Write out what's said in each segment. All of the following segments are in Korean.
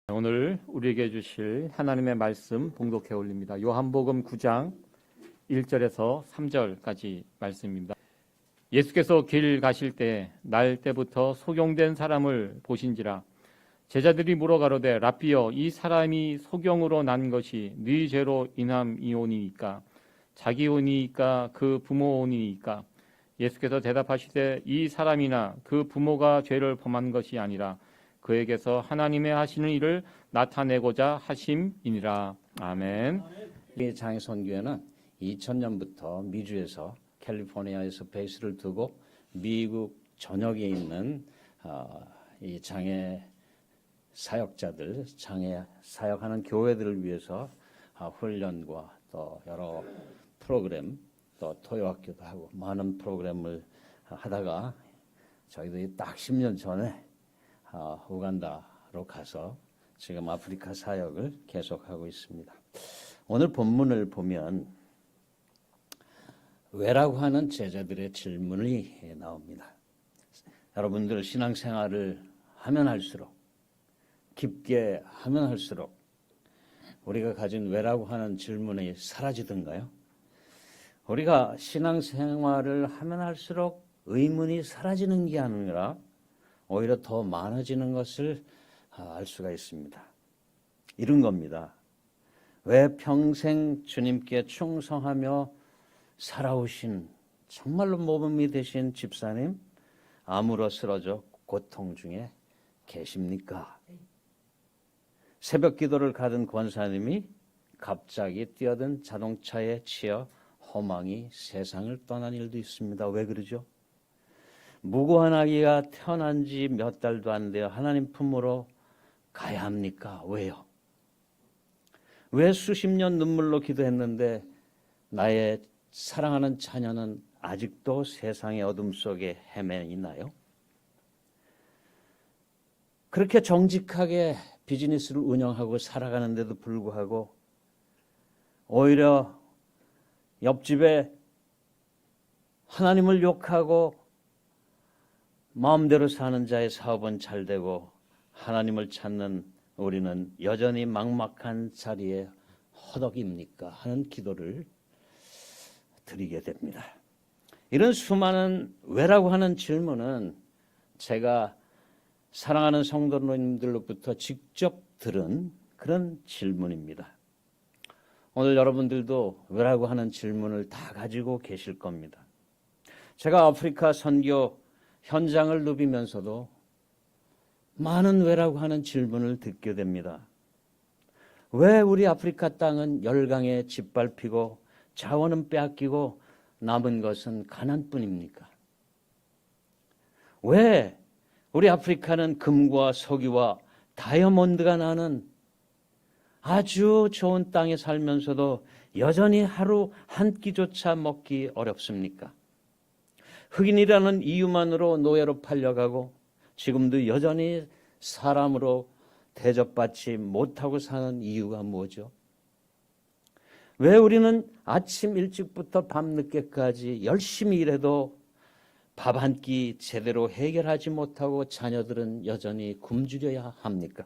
오늘 우리에게 주실 하나님의 말씀 봉독해 올립니다. 요한복음 9장 1절에서 3절까지 말씀입니다. 예수께서 길 가실 때 날 때부터 소경된 사람을 보신지라. 제자들이 물어가로되 라삐여, 이 사람이 소경으로 난 것이 네 죄로 인함이오니이까 자기 오니이까 그 부모 오니이까. 예수께서 대답하시되 이 사람이나 그 부모가 죄를 범한 것이 아니라 그에게서 하나님의 하시는 일을 나타내고자 하심이니라. 아멘. 이 장애 선교회는 2000년부터 미주에서 캘리포니아에서 베이스를 두고 미국 전역에 있는 이 장애 사역자들, 장애 사역하는 교회들을 위해서 훈련과 또 여러 프로그램, 또 토요학교도 하고 많은 프로그램을 하다가 저희들이 딱 10년 전에 우간다로 가서 지금 아프리카 사역을 계속하고 있습니다. 오늘 본문을 보면 왜라고 하는 제자들의 질문이 나옵니다. 여러분들 신앙생활을 하면 할수록, 깊게 하면 할수록 우리가 가진 왜라고 하는 질문이 사라지던가요? 우리가 신앙생활을 하면 할수록 의문이 사라지는 게 아니라 오히려 더 많아지는 것을 알 수가 있습니다. 이런 겁니다. 왜 평생 주님께 충성하며 살아오신 정말로 모범이 되신 집사님 암으로 쓰러져 고통 중에 계십니까? 새벽 기도를 가던 권사님이 갑자기 뛰어든 자동차에 치여 호망이 세상을 떠난 일도 있습니다. 왜 그러죠? 무고한 아기가 태어난 지 몇 달도 안 되어 하나님 품으로 가야 합니까? 왜요? 왜 수십 년 눈물로 기도했는데 나의 사랑하는 자녀는 아직도 세상의 어둠 속에 헤매이나요? 그렇게 정직하게 비즈니스를 운영하고 살아가는데도 불구하고 오히려 옆집에 하나님을 욕하고 마음대로 사는 자의 사업은 잘 되고 하나님을 찾는 우리는 여전히 막막한 자리에 허덕입니까? 하는 기도를 드리게 됩니다. 이런 수많은 왜라고 하는 질문은 제가 사랑하는 성도님들로부터 직접 들은 그런 질문입니다. 오늘 여러분들도 왜라고 하는 질문을 다 가지고 계실 겁니다. 제가 아프리카 선교 현장을 누비면서도 많은 왜라고 하는 질문을 듣게 됩니다. 왜 우리 아프리카 땅은 열강에 짓밟히고 자원은 빼앗기고 남은 것은 가난뿐입니까? 왜 우리 아프리카는 금과 석유와 다이아몬드가 나는 아주 좋은 땅에 살면서도 여전히 하루 한 끼조차 먹기 어렵습니까? 흑인이라는 이유만으로 노예로 팔려가고 지금도 여전히 사람으로 대접받지 못하고 사는 이유가 뭐죠? 왜 우리는 아침 일찍부터 밤늦게까지 열심히 일해도 밥 한 끼 제대로 해결하지 못하고 자녀들은 여전히 굶주려야 합니까?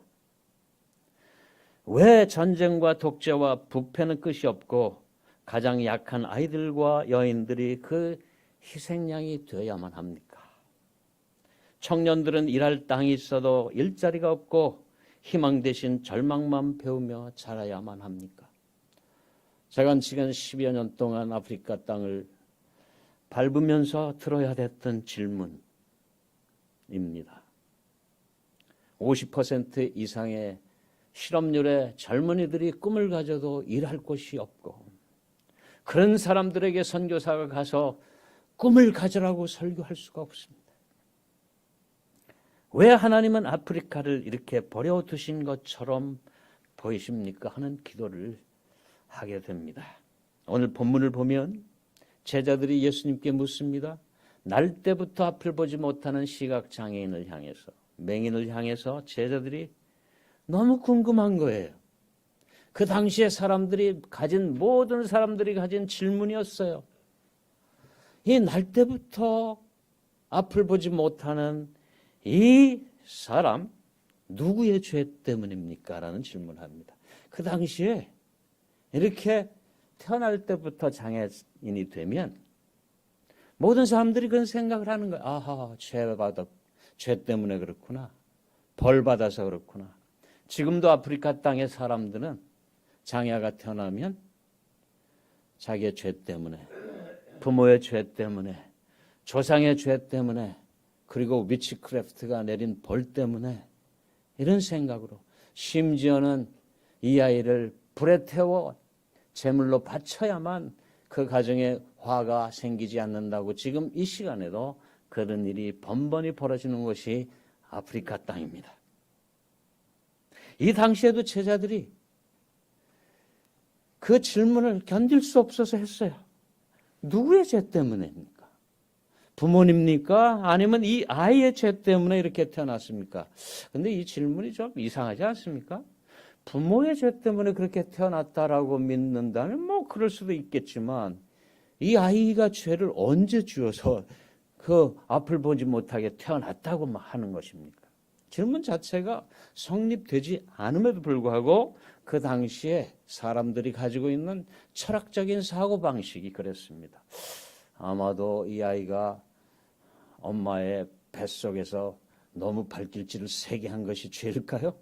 왜 전쟁과 독재와 부패는 끝이 없고 가장 약한 아이들과 여인들이 그 희생양이 되어야만 합니까? 청년들은 일할 땅이 있어도 일자리가 없고 희망 대신 절망만 배우며 자라야만 합니까? 제가 지금 10여 년 동안 아프리카 땅을 밟으면서 들어야 됐던 질문입니다. 50% 이상의 실업률의 젊은이들이 꿈을 가져도 일할 곳이 없고 그런 사람들에게 선교사가 가서 꿈을 가져라고 설교할 수가 없습니다. 왜 하나님은 아프리카를 이렇게 버려두신 것처럼 보이십니까? 하는 기도를 하게 됩니다. 오늘 본문을 보면 제자들이 예수님께 묻습니다. 날 때부터 앞을 보지 못하는 시각장애인을 향해서, 맹인을 향해서 제자들이 너무 궁금한 거예요. 그 당시에 모든 사람들이 가진 질문이었어요. 이 날 때부터 앞을 보지 못하는 이 사람, 누구의 죄 때문입니까? 라는 질문을 합니다. 그 당시에 이렇게 태어날 때부터 장애인이 되면 모든 사람들이 그런 생각을 하는 거예요. 아하, 죄 때문에 그렇구나. 벌 받아서 그렇구나. 지금도 아프리카 땅의 사람들은 장애가 태어나면 자기의 죄 때문에, 부모의 죄 때문에, 조상의 죄 때문에, 그리고 위치크래프트가 내린 벌 때문에 이런 생각으로, 심지어는 이 아이를 불에 태워 제물로 바쳐야만 그 가정에 화가 생기지 않는다고 지금 이 시간에도 그런 일이 번번이 벌어지는 것이 아프리카 땅입니다. 이 당시에도 제자들이 그 질문을 견딜 수 없어서 했어요. 누구의 죄 때문입니까? 부모님입니까? 아니면 이 아이의 죄 때문에 이렇게 태어났습니까? 근데 이 질문이 좀 이상하지 않습니까? 부모의 죄 때문에 그렇게 태어났다라고 믿는다면 뭐 그럴 수도 있겠지만 이 아이가 죄를 언제 지어서 그 앞을 보지 못하게 태어났다고 하는 것입니까? 질문 자체가 성립되지 않음에도 불구하고 그 당시에 사람들이 가지고 있는 철학적인 사고방식이 그랬습니다. 아마도 이 아이가 엄마의 뱃속에서 너무 발길질을 세게 한 것이 죄일까요?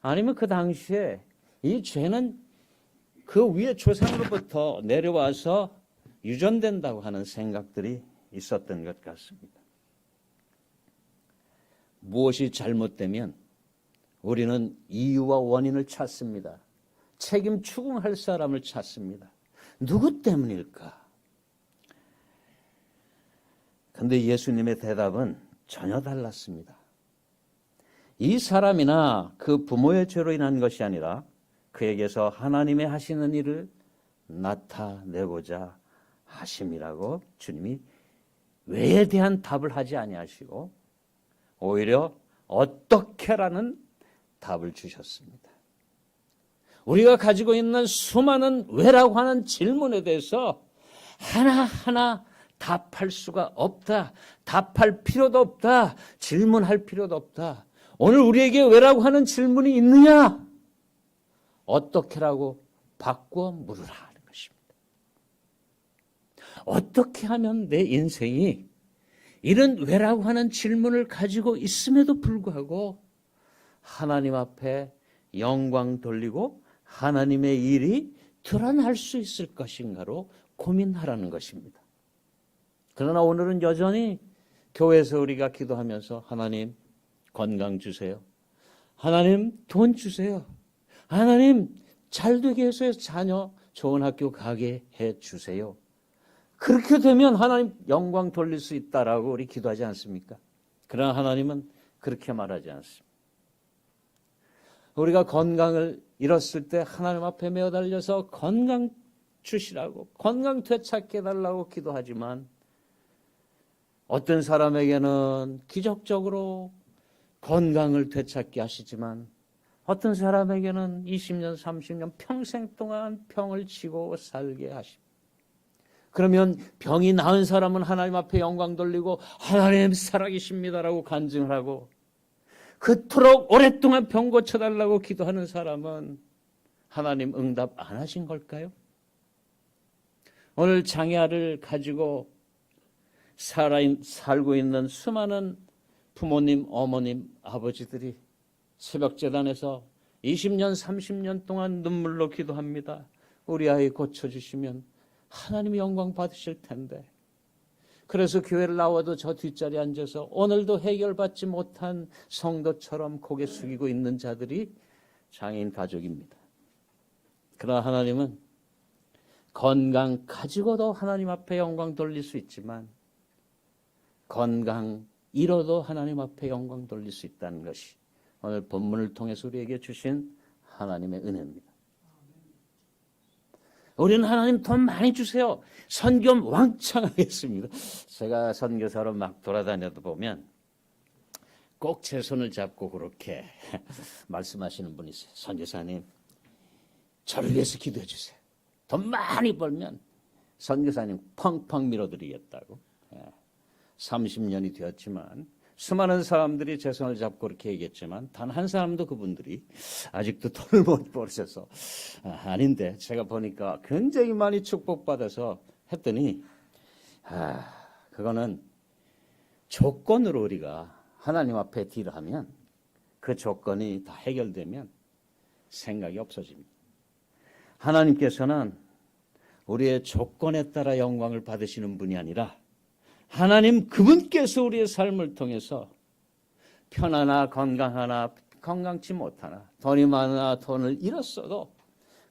아니면 그 당시에 이 죄는 그 위에 조상으로부터 내려와서 유전된다고 하는 생각들이 있었던 것 같습니다. 무엇이 잘못되면 우리는 이유와 원인을 찾습니다. 책임 추궁할 사람을 찾습니다. 누구 때문일까? 그런데 예수님의 대답은 전혀 달랐습니다. 이 사람이나 그 부모의 죄로 인한 것이 아니라 그에게서 하나님의 하시는 일을 나타내고자 하심이라고 주님이 왜에 대한 답을 하지 아니하시고 오히려 어떻게라는 답을 주셨습니다. 우리가 가지고 있는 수많은 왜라고 하는 질문에 대해서 하나하나 답할 수가 없다. 답할 필요도 없다. 질문할 필요도 없다. 오늘 우리에게 왜라고 하는 질문이 있느냐? 어떻게라고 바꾸어 물으라 하는 것입니다. 어떻게 하면 내 인생이 이런 왜라고 하는 질문을 가지고 있음에도 불구하고 하나님 앞에 영광 돌리고 하나님의 일이 드러날 수 있을 것인가로 고민하라는 것입니다. 그러나 오늘은 여전히 교회에서 우리가 기도하면서 하나님 건강 주세요. 하나님 돈 주세요. 하나님 잘되게 해서 자녀 좋은 학교 가게 해 주세요. 그렇게 되면 하나님 영광 돌릴 수 있다라고 우리 기도하지 않습니까? 그러나 하나님은 그렇게 말하지 않습니다. 우리가 건강을 잃었을 때 하나님 앞에 매어달려서 건강 주시라고, 건강 되찾게 해달라고 기도하지만 어떤 사람에게는 기적적으로 건강을 되찾게 하시지만 어떤 사람에게는 20년, 30년 평생 동안 병을 지고 살게 하십니다. 그러면 병이 나은 사람은 하나님 앞에 영광 돌리고 하나님 살아계십니다라고 간증을 하고 그토록 오랫동안 병 고쳐달라고 기도하는 사람은 하나님 응답 안 하신 걸까요? 오늘 장애아를 가지고 살고 있는 수많은 부모님, 어머님, 아버지들이 새벽재단에서 20년, 30년 동안 눈물로 기도합니다. 우리 아이 고쳐주시면 하나님이 영광 받으실 텐데. 그래서 교회를 나와도 저 뒷자리에 앉아서 오늘도 해결받지 못한 성도처럼 고개 숙이고 있는 자들이 장애인 가족입니다. 그러나 하나님은 건강 가지고도 하나님 앞에 영광 돌릴 수 있지만 건강 잃어도 하나님 앞에 영광 돌릴 수 있다는 것이 오늘 본문을 통해서 우리에게 주신 하나님의 은혜입니다. 우리는 하나님 돈 많이 주세요. 선교 왕창 하겠습니다. 제가 선교사로 막 돌아다니다 보면 꼭 제 손을 잡고 그렇게 말씀하시는 분이 있어요. 선교사님, 저를 위해서 기도해 주세요. 돈 많이 벌면 선교사님 펑펑 밀어드리겠다고. 30년이 되었지만 수많은 사람들이 제 손을 잡고 그렇게 얘기했지만 단 한 사람도 그분들이 아직도 돈을 못 벌으셔서 아닌데 제가 보니까 굉장히 많이 축복받아서 했더니 그거는 조건으로 우리가 하나님 앞에 딜하면 그 조건이 다 해결되면 생각이 없어집니다. 하나님께서는 우리의 조건에 따라 영광을 받으시는 분이 아니라 하나님 그분께서 우리의 삶을 통해서 편하나 건강하나 건강치 못하나 돈이 많으나 돈을 잃었어도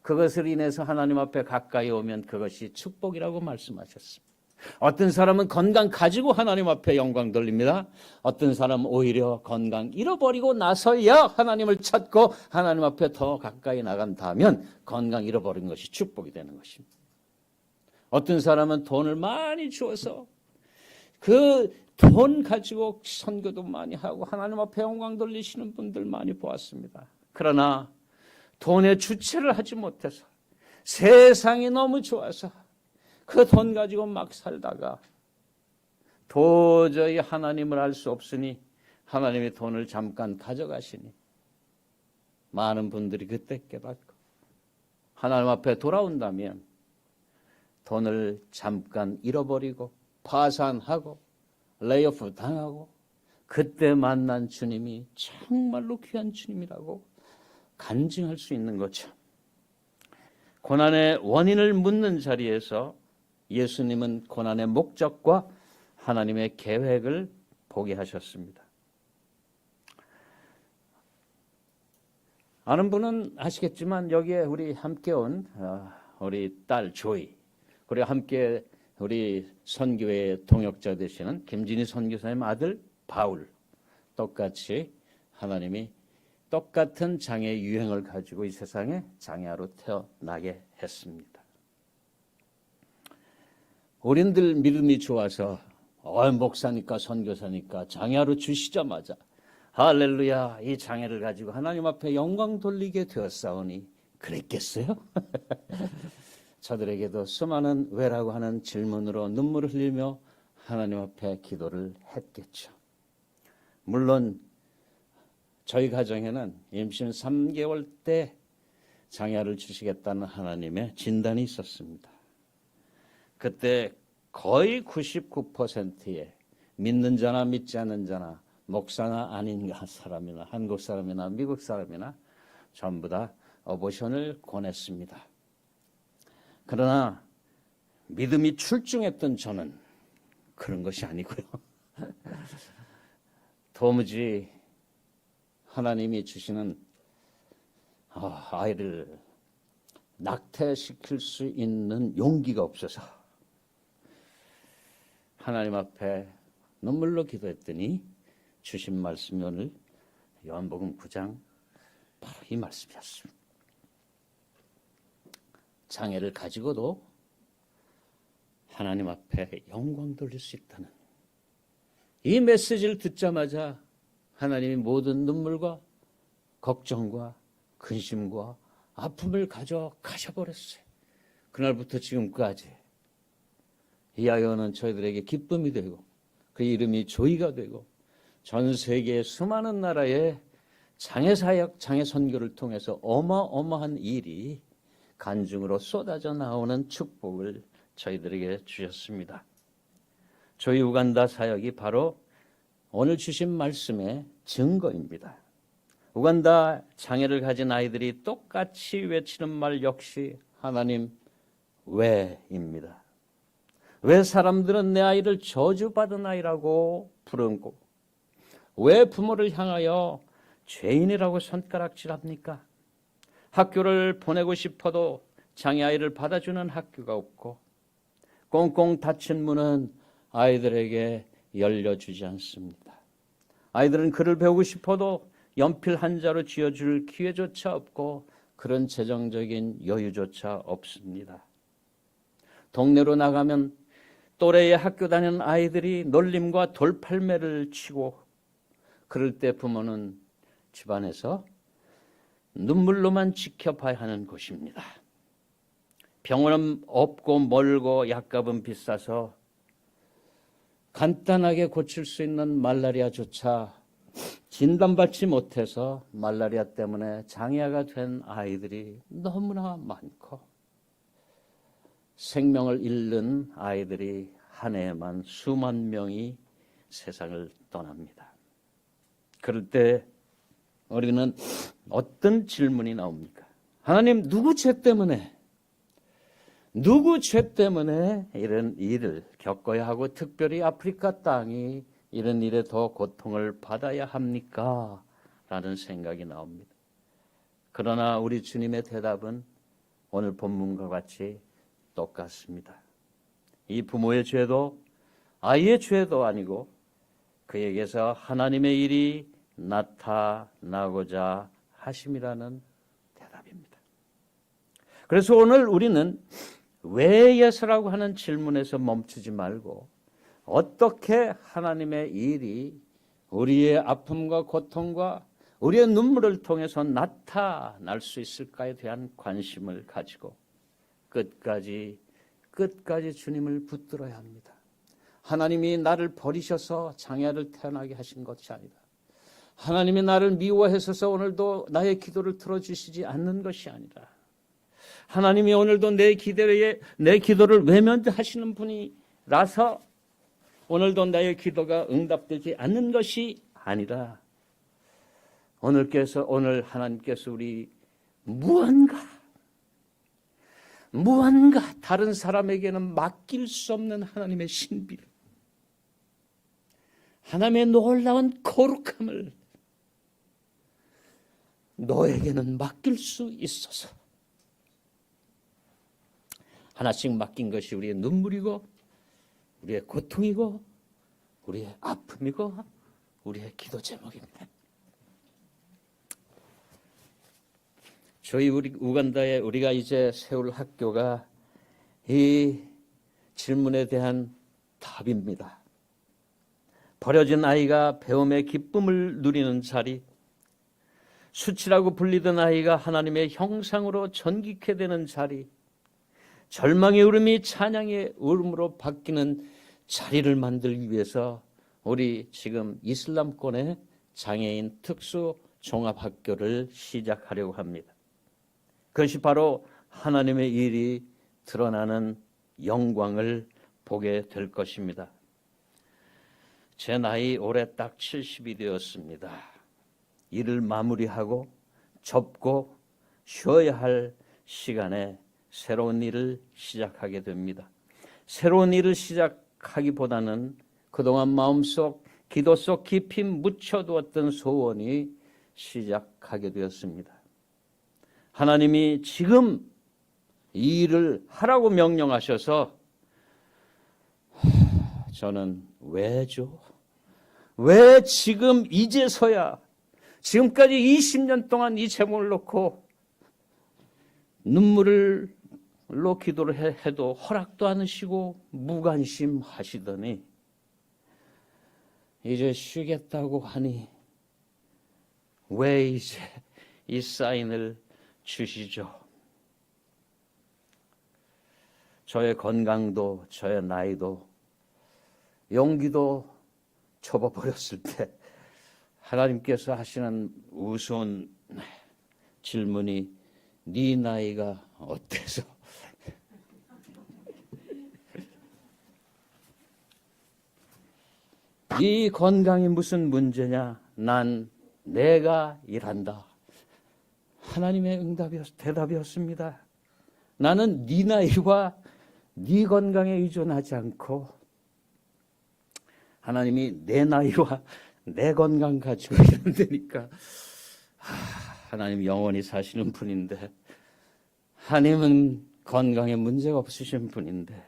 그것을 인해서 하나님 앞에 가까이 오면 그것이 축복이라고 말씀하셨습니다. 어떤 사람은 건강 가지고 하나님 앞에 영광 돌립니다. 어떤 사람은 오히려 건강 잃어버리고 나서야 하나님을 찾고 하나님 앞에 더 가까이 나간다면 건강 잃어버린 것이 축복이 되는 것입니다. 어떤 사람은 돈을 많이 주어서 그 돈 가지고 선교도 많이 하고 하나님 앞에 영광 돌리시는 분들 많이 보았습니다. 그러나 돈의 주체를 하지 못해서 세상이 너무 좋아서 그 돈 가지고 막 살다가 도저히 하나님을 알 수 없으니 하나님의 돈을 잠깐 가져가시니 많은 분들이 그때 깨닫고 하나님 앞에 돌아온다면 돈을 잠깐 잃어버리고 파산하고 레이오프 당하고 그때 만난 주님이 정말로 귀한 주님이라고 간증할 수 있는 거죠. 고난의 원인을 묻는 자리에서 예수님은 고난의 목적과 하나님의 계획을 보게 하셨습니다. 아는 분은 아시겠지만 여기에 우리 함께 온 우리 딸 조이 그리고 함께 우리 선교의 동역자 되시는 김진희 선교사님 아들 바울 똑같이 하나님이 똑같은 장애 유형을 가지고 이 세상에 장애아로 태어나게 했습니다. 우린들 믿음이 좋아서 목사니까 선교사니까 장애아로 주시자마자 할렐루야 이 장애를 가지고 하나님 앞에 영광 돌리게 되었사오니 그랬겠어요? 저들에게도 수많은 왜라고 하는 질문으로 눈물을 흘리며 하나님 앞에 기도를 했겠죠. 물론 저희 가정에는 임신 3개월 때 장애아를 주시겠다는 하나님의 진단이 있었습니다. 그때 거의 99%의 믿는 자나 믿지 않는 자나 목사나 아닌 사람이나 한국 사람이나 미국 사람이나 전부 다 어보션을 권했습니다. 그러나 믿음이 출중했던 저는 그런 것이 아니고요. 도무지 하나님이 주시는 아이를 낙태시킬 수 있는 용기가 없어서 하나님 앞에 눈물로 기도했더니 주신 말씀이 오늘 요한복음 9장 바로 이 말씀이었습니다. 장애를 가지고도 하나님 앞에 영광 돌릴 수 있다는 이 메시지를 듣자마자 하나님이 모든 눈물과 걱정과 근심과 아픔을 가져가셔버렸어요. 그날부터 지금까지 이 아이는 저희들에게 기쁨이 되고 그 이름이 조이가 되고 전 세계 수많은 나라의 장애사역, 장애선교를 통해서 어마어마한 일이 간증으로 쏟아져 나오는 축복을 저희들에게 주셨습니다. 저희 우간다 사역이 바로 오늘 주신 말씀의 증거입니다. 우간다 장애를 가진 아이들이 똑같이 외치는 말 역시 하나님 왜입니다. 왜 사람들은 내 아이를 저주받은 아이라고 부르고 왜 부모를 향하여 죄인이라고 손가락질합니까? 학교를 보내고 싶어도 장애아이를 받아주는 학교가 없고 꽁꽁 닫힌 문은 아이들에게 열려주지 않습니다. 아이들은 글을 배우고 싶어도 연필 한 자로 쥐어줄 기회조차 없고 그런 재정적인 여유조차 없습니다. 동네로 나가면 또래의 학교 다니는 아이들이 놀림과 돌팔매를 치고 그럴 때 부모는 집안에서 눈물로만 지켜봐야 하는 곳입니다. 병원은 없고 멀고 약값은 비싸서 간단하게 고칠 수 있는 말라리아조차 진단받지 못해서 말라리아 때문에 장애아가 된 아이들이 너무나 많고 생명을 잃는 아이들이 한 해에만 수만 명이 세상을 떠납니다. 그럴 때 우리는 어떤 질문이 나옵니까? 하나님, 누구 죄 때문에 이런 일을 겪어야 하고 특별히 아프리카 땅이 이런 일에 더 고통을 받아야 합니까? 라는 생각이 나옵니다. 그러나 우리 주님의 대답은 오늘 본문과 같이 똑같습니다. 이 부모의 죄도 아이의 죄도 아니고 그에게서 하나님의 일이 나타나고자 하심이라는 대답입니다. 그래서 오늘 우리는 왜 예수라고 하는 질문에서 멈추지 말고 어떻게 하나님의 일이 우리의 아픔과 고통과 우리의 눈물을 통해서 나타날 수 있을까에 대한 관심을 가지고 끝까지 주님을 붙들어야 합니다. 하나님이 나를 버리셔서 장애를 태어나게 하신 것이 아니다. 하나님이 나를 미워하셔서 오늘도 나의 기도를 들어주시지 않는 것이 아니라 하나님이 오늘도 내 기도를 외면하시는 분이라서 오늘도 나의 기도가 응답되지 않는 것이 아니라 오늘 하나님께서 우리 무언가 다른 사람에게는 맡길 수 없는 하나님의 신비를, 하나님의 놀라운 거룩함을 너에게는 맡길 수 있어서 하나씩 맡긴 것이 우리의 눈물이고 우리의 고통이고 우리의 아픔이고 우리의 기도 제목입니다. 우리 우간다에 우리가 이제 세울 학교가 이 질문에 대한 답입니다. 버려진 아이가 배움의 기쁨을 누리는 자리, 수치라고 불리던 아이가 하나님의 형상으로 전깃게 되는 자리, 절망의 울음이 찬양의 울음으로 바뀌는 자리를 만들기 위해서 우리 지금 이슬람권의 장애인 특수 종합학교를 시작하려고 합니다. 그것이 바로 하나님의 일이 드러나는 영광을 보게 될 것입니다. 제 나이 올해 딱 70이 되었습니다. 일을 마무리하고 접고 쉬어야 할 시간에 새로운 일을 시작하게 됩니다. 새로운 일을 시작하기보다는 그동안 마음속 기도 속 깊이 묻혀두었던 소원이 시작하게 되었습니다. 하나님이 지금 이 일을 하라고 명령하셔서 저는 왜죠? 왜 지금 이제서야 지금까지 20년 동안 이 제목을 놓고 눈물로 기도를 해도 허락도 않으시고 무관심하시더니 이제 쉬겠다고 하니 왜 이제 이 사인을 주시죠? 저의 건강도 저의 나이도 용기도 접어버렸을 때 하나님께서 하시는 우스운 질문이 네 나이가 어때서? 네 건강이 무슨 문제냐? 난 내가 일한다. 하나님의 대답이었습니다. 나는 네 나이와 네 건강에 의존하지 않고 하나님이 내 나이와 내 건강 가지고 일한다니까. 하나님 영원히 사시는 분인데, 하나님은 건강에 문제가 없으신 분인데,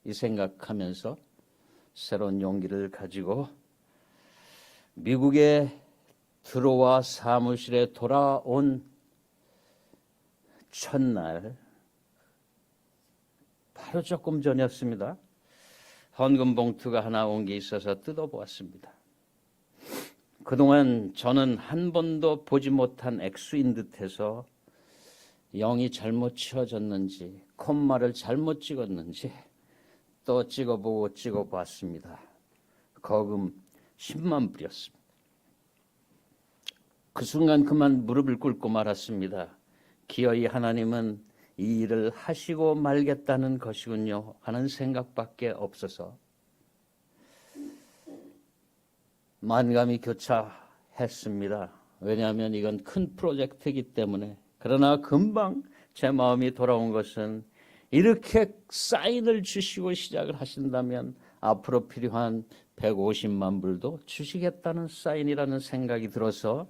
이 생각하면서 새로운 용기를 가지고 미국에 들어와 사무실에 돌아온 첫날, 바로 조금 전이었습니다. 헌금 봉투가 하나 온 게 있어서 뜯어보았습니다. 그동안 저는 한 번도 보지 못한 액수인 듯해서 0이 잘못 치워졌는지 콤마를 잘못 찍었는지 또 찍어보고 찍어봤습니다. 거금 10만 불이었습니다. 그 순간 그만 무릎을 꿇고 말았습니다. 기어이 하나님은 이 일을 하시고 말겠다는 것이군요 하는 생각밖에 없어서 만감이 교차했습니다. 왜냐하면 이건 큰 프로젝트이기 때문에. 그러나 금방 제 마음이 돌아온 것은 이렇게 사인을 주시고 시작을 하신다면 앞으로 필요한 150만 불도 주시겠다는 사인이라는 생각이 들어서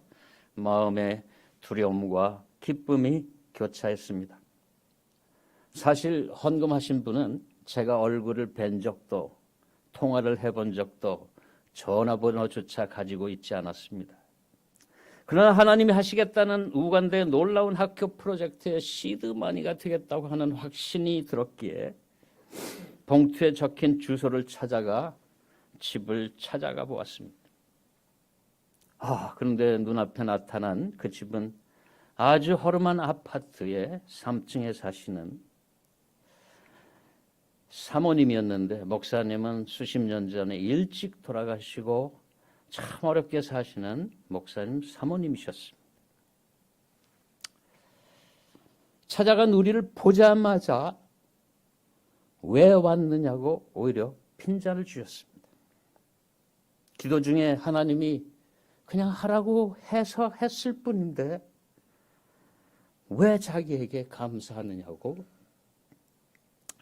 마음의 두려움과 기쁨이 교차했습니다. 사실 헌금하신 분은 제가 얼굴을 뵌 적도 통화를 해본 적도 전화번호조차 가지고 있지 않았습니다. 그러나 하나님이 하시겠다는 우간다의 놀라운 학교 프로젝트의 시드마니가 되겠다고 하는 확신이 들었기에 봉투에 적힌 주소를 찾아가 집을 찾아가 보았습니다. 그런데 눈앞에 나타난 그 집은 아주 허름한 아파트의 3층에 사시는 사모님이었는데 목사님은 수십 년 전에 일찍 돌아가시고 참 어렵게 사시는 목사님 사모님이셨습니다. 찾아간 우리를 보자마자 왜 왔느냐고 오히려 핀잔을 주셨습니다. 기도 중에 하나님이 그냥 하라고 해서 했을 뿐인데 왜 자기에게 감사하느냐고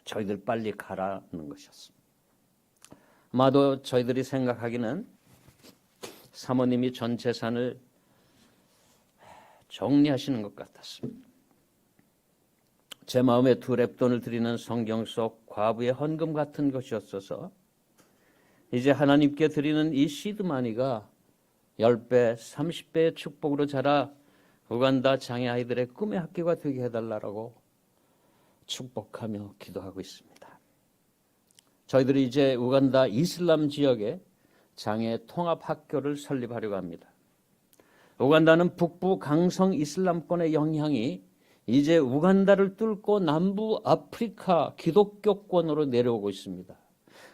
저희들 빨리 가라는 것이었습니다. 아마도 저희들이 생각하기는 사모님이 전 재산을 정리하시는 것 같았습니다. 제 마음에 두 랩돈을 드리는 성경 속 과부의 헌금 같은 것이었어서 이제 하나님께 드리는 이 시드마니가 10배, 30배의 축복으로 자라 우간다 장애 아이들의 꿈의 학교가 되게 해달라고 축복하며 기도하고 있습니다. 저희들이 이제 우간다 이슬람 지역에 장애 통합 학교를 설립하려고 합니다. 우간다는 북부 강성 이슬람권의 영향이 이제 우간다를 뚫고 남부 아프리카 기독교권으로 내려오고 있습니다.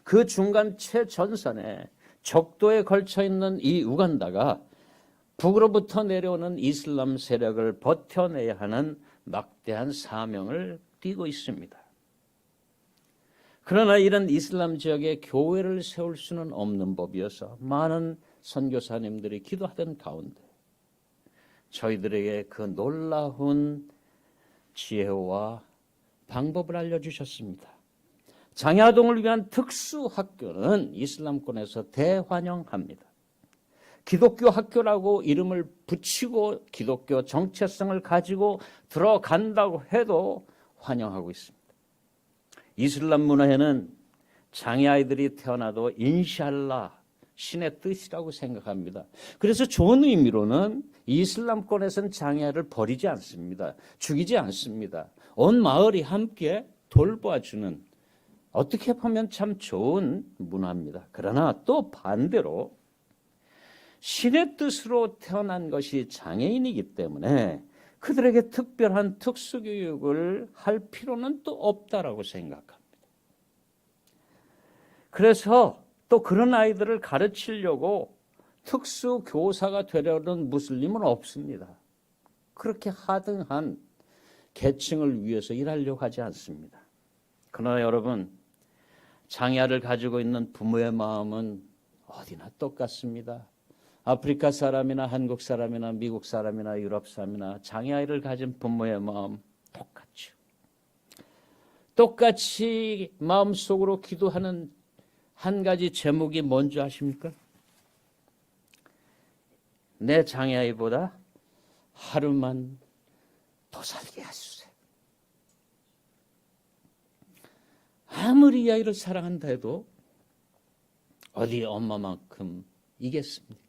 그 중간 최전선에 적도에 걸쳐 있는 이 우간다가 북으로부터 내려오는 이슬람 세력을 버텨내야 하는 막대한 사명을 띠고 있습니다. 그러나 이런 이슬람 지역에 교회를 세울 수는 없는 법이어서 많은 선교사님들이 기도하던 가운데 저희들에게 그 놀라운 지혜와 방법을 알려주셨습니다. 장애아동을 위한 특수학교는 이슬람권에서 대환영합니다. 기독교 학교라고 이름을 붙이고 기독교 정체성을 가지고 들어간다고 해도 환영하고 있습니다. 이슬람 문화에는 장애아이들이 태어나도 인샬라, 신의 뜻이라고 생각합니다. 그래서 좋은 의미로는 이슬람권에서는 장애아를 버리지 않습니다. 죽이지 않습니다. 온 마을이 함께 돌봐주는 어떻게 보면 참 좋은 문화입니다. 그러나 또 반대로 신의 뜻으로 태어난 것이 장애인이기 때문에 그들에게 특별한 특수교육을 할 필요는 또 없다라고 생각합니다. 그래서 또 그런 아이들을 가르치려고 특수교사가 되려는 무슬림은 없습니다. 그렇게 하등한 계층을 위해서 일하려고 하지 않습니다. 그러나 여러분, 장애아를 가지고 있는 부모의 마음은 어디나 똑같습니다. 아프리카 사람이나 한국 사람이나 미국 사람이나 유럽 사람이나 장애아이를 가진 부모의 마음 똑같죠. 똑같이 마음속으로 기도하는 한 가지 제목이 뭔지 아십니까? 내 장애아이보다 하루만 더 살게 해주세요. 아무리 이 아이를 사랑한다 해도 어디 엄마만큼 이겠습니까?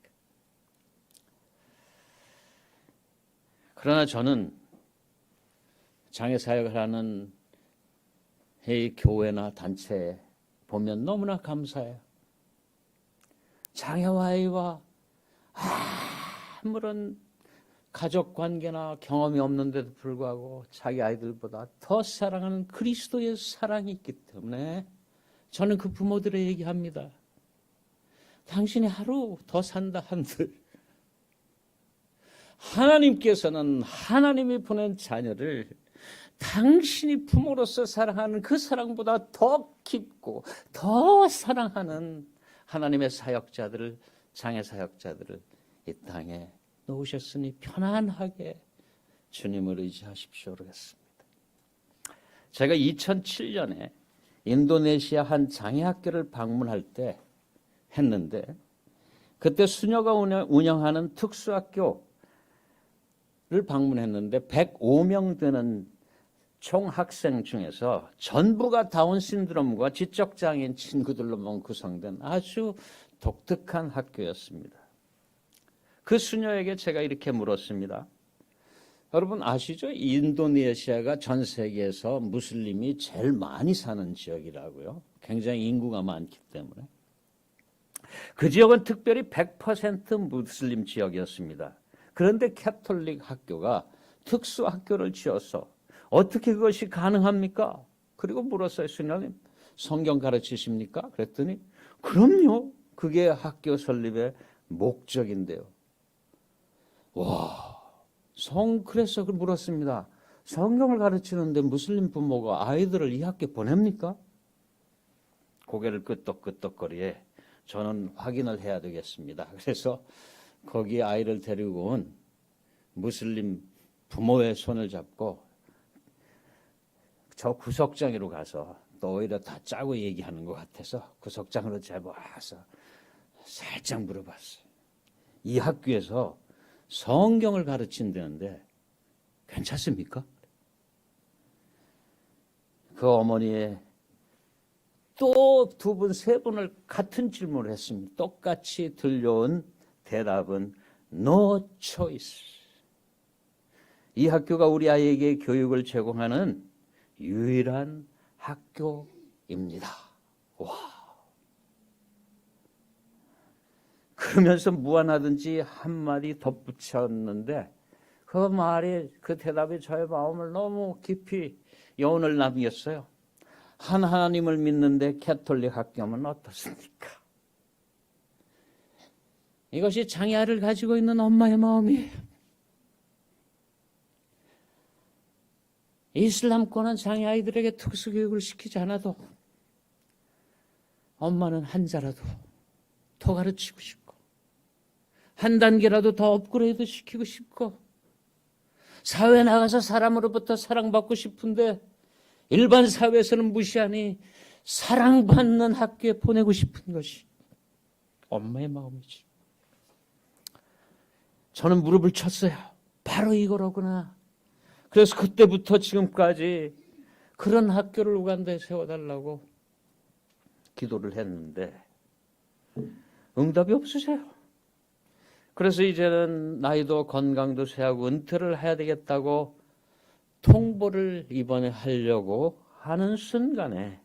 그러나 저는 장애사역을 하는 이 교회나 단체에 보면 너무나 감사해요. 장애와 아이와 아무런 가족관계나 경험이 없는데도 불구하고 자기 아이들보다 더 사랑하는 그리스도의 사랑이 있기 때문에 저는 그 부모들의 얘기합니다. 당신이 하루 더 산다 한들 하나님께서는 하나님이 보낸 자녀를 당신이 부모로서 사랑하는 그 사랑보다 더 깊고 더 사랑하는 하나님의 사역자들을, 장애 사역자들을 이 땅에 놓으셨으니 편안하게 주님을 의지하십시오 그러겠습니다. 제가 2007년에 인도네시아 한 장애학교를 방문할 때 했는데, 그때 수녀가 운영하는 특수학교를 방문했는데 105명 되는 총 학생 중에서 전부가 다운 신드롬과 지적장애인 친구들로만 구성된 아주 독특한 학교였습니다. 그 수녀에게 제가 이렇게 물었습니다. 여러분 아시죠? 인도네시아가 전 세계에서 무슬림이 제일 많이 사는 지역이라고요. 굉장히 인구가 많기 때문에. 그 지역은 특별히 100% 무슬림 지역이었습니다. 그런데 캐톨릭 학교가 특수학교를 지어서 어떻게 그것이 가능합니까? 그리고 물었어요. 수녀님, 성경 가르치십니까? 그랬더니 그럼요. 그게 학교 설립의 목적인데요. 와, 그래서 물었습니다. 성경을 가르치는데 무슬림 부모가 아이들을 이 학교에 보냅니까? 고개를 끄덕끄덕거리에 저는 확인을 해야 되겠습니다. 그래서 거기 아이를 데리고 온 무슬림 부모의 손을 잡고 저 구석장으로 가서 또 오히려 다 짜고 얘기하는 것 같아서 구석장으로 잡아와서 살짝 물어봤어요. 이 학교에서 성경을 가르친다는데 괜찮습니까? 그 어머니의 또 두 분, 세 분을 같은 질문을 했습니다. 똑같이 들려온 대답은 no choice. 이 학교가 우리 아이에게 교육을 제공하는 유일한 학교입니다. 와. 그러면서 무안하든지 한마디 덧붙였는데 그 말이, 그 대답이 저의 마음을 너무 깊이 여운을 남겼어요. 하나님을 믿는데 캐톨릭 학교면 어떻습니까? 이것이 장애아를 가지고 있는 엄마의 마음이에요. 이슬람권은 장애아이들에게 특수교육을 시키지 않아도 엄마는 한자라도 더 가르치고 싶고 한 단계라도 더 업그레이드 시키고 싶고 사회에 나가서 사람으로부터 사랑받고 싶은데 일반 사회에서는 무시하니 사랑받는 학교에 보내고 싶은 것이 엄마의 마음이지. 저는 무릎을 쳤어요. 바로 이거로구나. 그래서 그때부터 지금까지 그런 학교를 우간다에 세워달라고 기도를 했는데 응답이 없으세요. 그래서 이제는 나이도 건강도 쇠하고 은퇴를 해야 되겠다고 통보를 이번에 하려고 하는 순간에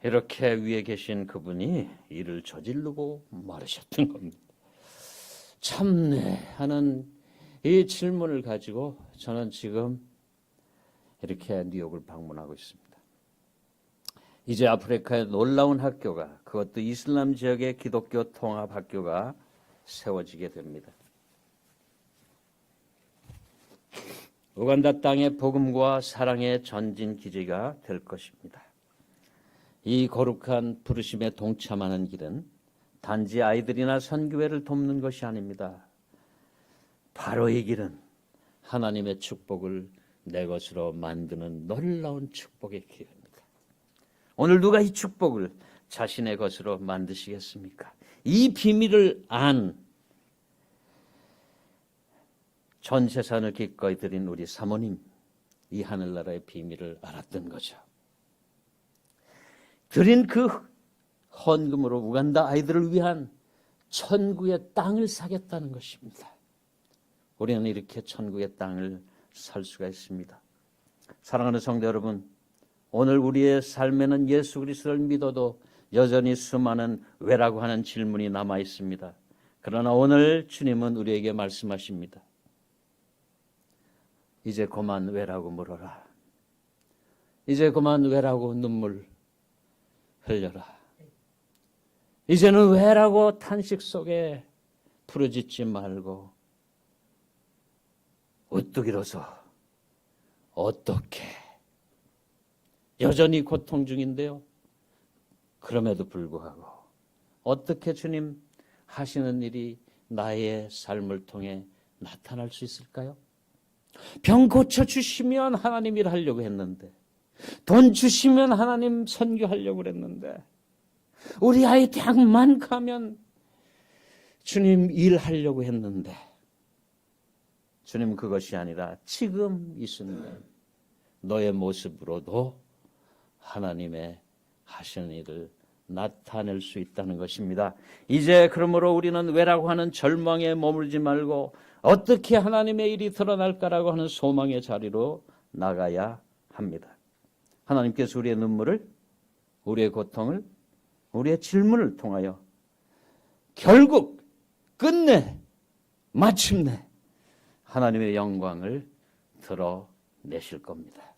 이렇게 위에 계신 그분이 일을 저지르고 말으셨던 겁니다. 참네 하는 이 질문을 가지고 저는 지금 이렇게 뉴욕을 방문하고 있습니다. 이제 아프리카의 놀라운 학교가, 그것도 이슬람 지역의 기독교 통합 학교가 세워지게 됩니다. 우간다 땅의 복음과 사랑의 전진 기지가 될 것입니다. 이 거룩한 부르심에 동참하는 길은 단지 아이들이나 선교회를 돕는 것이 아닙니다. 바로 이 길은 하나님의 축복을 내 것으로 만드는 놀라운 축복의 길입니다. 오늘 누가 이 축복을 자신의 것으로 만드시겠습니까? 이 비밀을 안 전 재산을 기꺼이 드린 우리 사모님, 이 하늘나라의 비밀을 알았던 거죠. 드린 그 헌금으로 우간다 아이들을 위한 천국의 땅을 사겠다는 것입니다. 우리는 이렇게 천국의 땅을 살 수가 있습니다. 사랑하는 성도 여러분, 오늘 우리의 삶에는 예수 그리스도를 믿어도 여전히 수많은 왜라고 하는 질문이 남아 있습니다. 그러나 오늘 주님은 우리에게 말씀하십니다. 이제 그만 왜라고 물어라. 이제 그만 왜라고 눈물 흘려라. 이제는 왜라고 탄식 속에 부르짖지 말고 우뚝 일어서 어떻게 여전히 고통 중인데요. 그럼에도 불구하고 어떻게 주님 하시는 일이 나의 삶을 통해 나타날 수 있을까요? 병 고쳐주시면 하나님 일하려고 했는데, 돈 주시면 하나님 선교하려고 그랬는데, 우리 아이 대학만 가면 주님 일하려고 했는데, 주님 그것이 아니라 지금 이 순간 너의 모습으로도 하나님의 하시는 일을 나타낼 수 있다는 것입니다. 이제 그러므로 우리는 왜라고 하는 절망에 머물지 말고 어떻게 하나님의 일이 드러날까라고 하는 소망의 자리로 나가야 합니다. 하나님께서 우리의 눈물을, 우리의 고통을, 우리의 질문을 통하여 결국 끝내 마침내 하나님의 영광을 드러내실 겁니다.